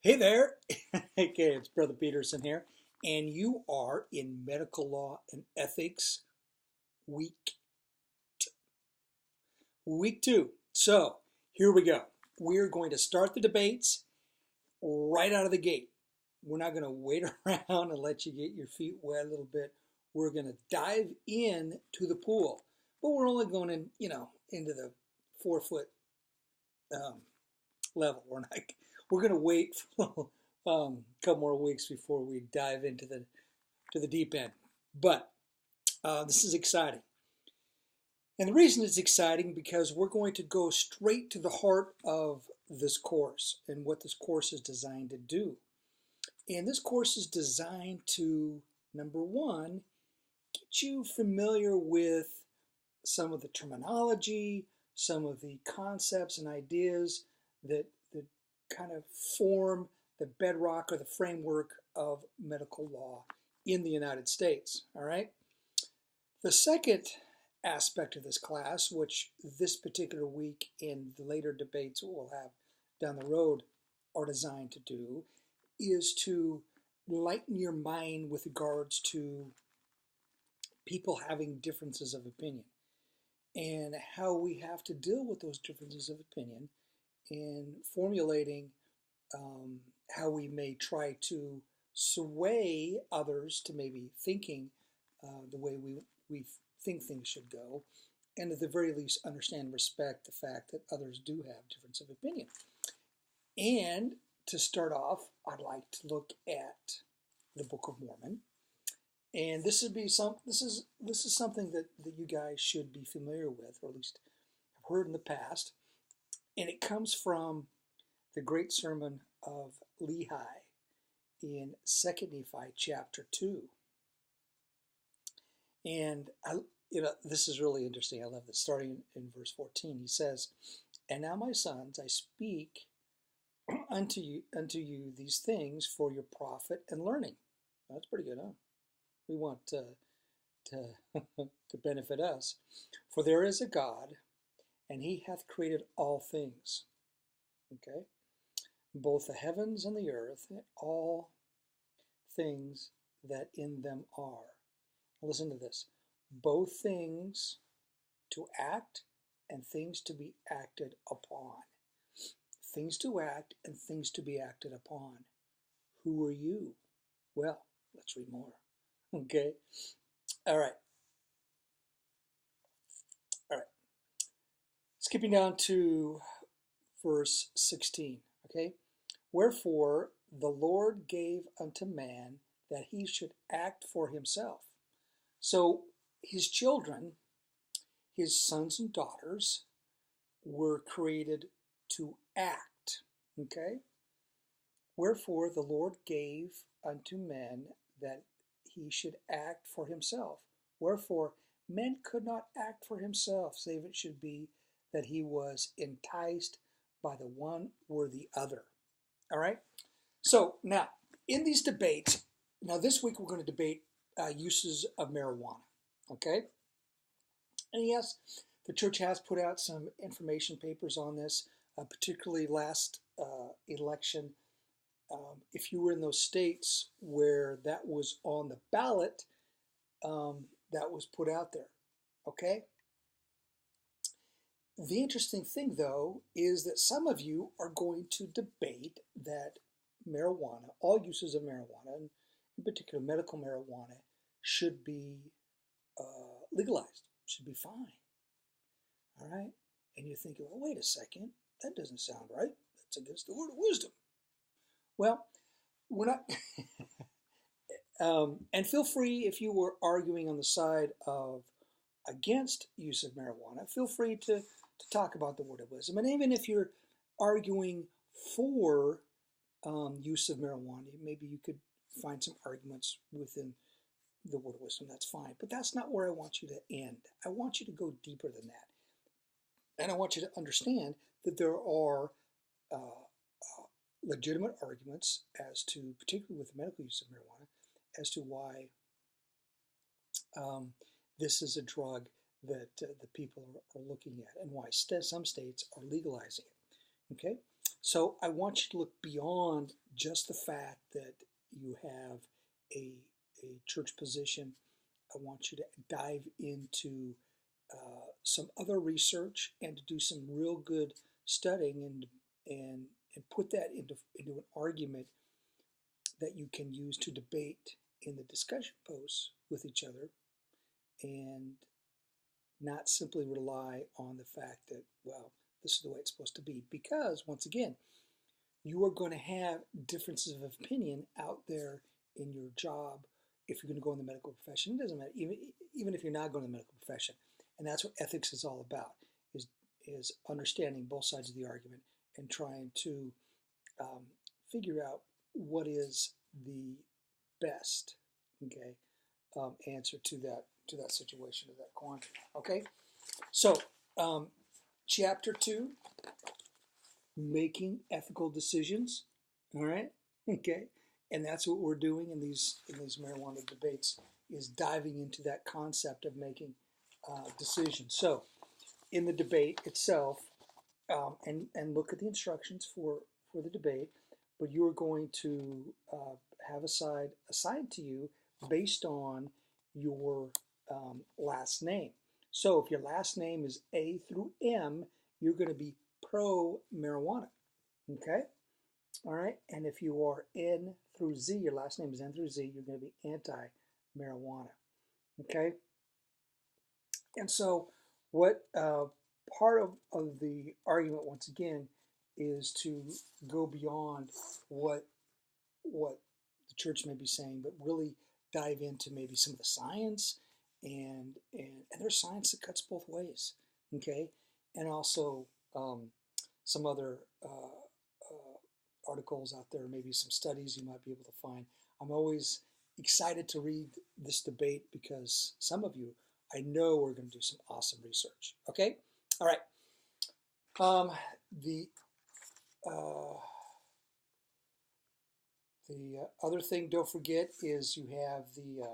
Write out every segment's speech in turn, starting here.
Hey there. Okay, it's Brother Peterson here, and you are in Medical Law and Ethics week week 2. So, here we go. We're going to start the debates right out of the gate. We're not going to wait around and let you get your feet wet a little bit. We're going to dive in to the pool, but we're only going into the 4 foot um, level. We're going to wait for a couple more weeks before we dive into the deep end. But this is exciting. And the reason it's exciting because we're going to go straight to the heart of this course and what this course is designed to do. And this course is designed to, number one, get you familiar with some of the terminology, some of the concepts and ideas that kind of form the bedrock or the framework of medical law in the United States. All right. The second aspect of this class, which this particular week and the later debates we'll have down the road are designed to do, is to lighten your mind with regards to people having differences of opinion and how we have to deal with those differences of opinion in formulating how we may try to sway others to maybe thinking the way we think things should go, and at the very least understand and respect the fact that others do have difference of opinion. And to start off, I'd like to look at the Book of Mormon, and this is something that you guys should be familiar with, or at least have heard in the past, and it comes from the great sermon of Lehi in 2 Nephi chapter 2. And this is really interesting. I love this. Starting in verse 14, he says, "And now, my sons, I speak unto you these things for your profit and learning." That's pretty good, huh? We want to to benefit us. "For there is a God, and he hath created all things." Okay? "Both the heavens and the earth, and all things that in them are." Listen to this. "Both things to act and things to be acted upon." Things to act and things to be acted upon. Who are you? Well, let's read more. Okay? All right. Skipping down to verse 16. Okay? "Wherefore the Lord gave unto man that he should act for himself." So his children, his sons and daughters, were created to act. Okay? "Wherefore the Lord gave unto men that he should act for himself. Wherefore men could not act for himself, save it should be that he was enticed by the one or the other." All right? So now, in these debates, this week we're going to debate uses of marijuana. Okay? And yes, the church has put out some information papers on this, particularly last election. If you were in those states where that was on the ballot, that was put out there. Okay? The interesting thing, though, is that some of you are going to debate that marijuana, all uses of marijuana, and in particular medical marijuana, should be legalized, should be fine. All right? And you're thinking, well, wait a second, that doesn't sound right. That's against the word of wisdom. Well, we're not. And feel free, if you were arguing on the side of against use of marijuana, feel free to talk about the word of wisdom. And even if you're arguing for use of marijuana, maybe you could find some arguments within the word of wisdom. That's fine. But that's not where I want you to end. I want you to go deeper than that. And I want you to understand that there are legitimate arguments as to, particularly with the medical use of marijuana, as to why this is a drug that the people are looking at and why some states are legalizing it. Okay? So I want you to look beyond just the fact that you have a church position. I want you to dive into some other research and to do some real good studying and put that into an argument that you can use to debate in the discussion posts with each other, and not simply rely on the fact that, well, this is the way it's supposed to be. Because, once again, you are going to have differences of opinion out there in your job if you're going to go in the medical profession. It doesn't matter, even if you're not going to the medical profession. And that's what ethics is all about, is understanding both sides of the argument and trying to figure out what is the best, okay, answer to that situation, to that quandary. Okay, so chapter 2, making ethical decisions. All right, okay, and that's what we're doing in these marijuana debates, is diving into that concept of making decisions. So in the debate itself, and look at the instructions for the debate, but you are going to have a side assigned to you based on your last name. So if your last name is A through M, you're going to be pro marijuana. Okay? All right? And if you are N through Z, your last name is N through Z, you're going to be anti marijuana. Okay? And so what part of the argument, once again, is to go beyond what the church may be saying, but really dive into maybe some of the science, and there's science that cuts both ways, okay? And also some other articles out there, maybe some studies you might be able to find. I'm always excited to read this debate because some of you, I know, we're going to do some awesome research. Okay? All right. The other thing, don't forget, is you have you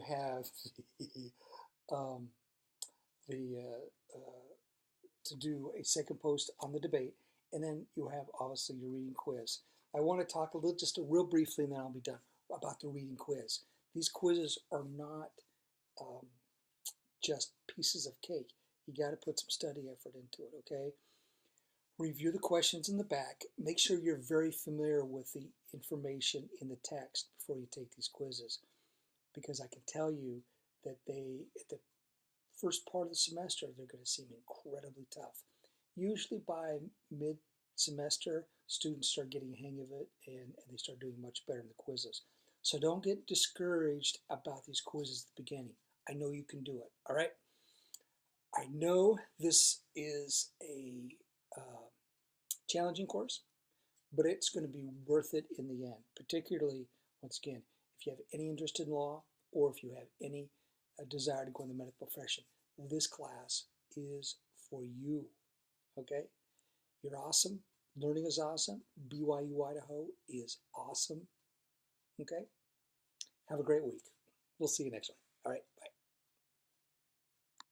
have to do a second post on the debate, and then you have obviously your reading quiz. I want to talk just real briefly, and then I'll be done, about the reading quiz. These quizzes are not just pieces of cake. You got to put some study effort into it, okay? Review the questions in the back. Make sure you're very familiar with the information in the text before you take these quizzes, because I can tell you that at the first part of the semester, they're going to seem incredibly tough. Usually by mid-semester, students start getting a hang of it, and they start doing much better in the quizzes. So don't get discouraged about these quizzes at the beginning. I know you can do it, all right? I know this is a challenging course, but it's going to be worth it in the end, particularly, once again, if you have any interest in law, or if you have any desire to go in the medical profession. This class is for you, okay? You're awesome. Learning is awesome. BYU Idaho is awesome, okay? Have a great week. We'll see you next week.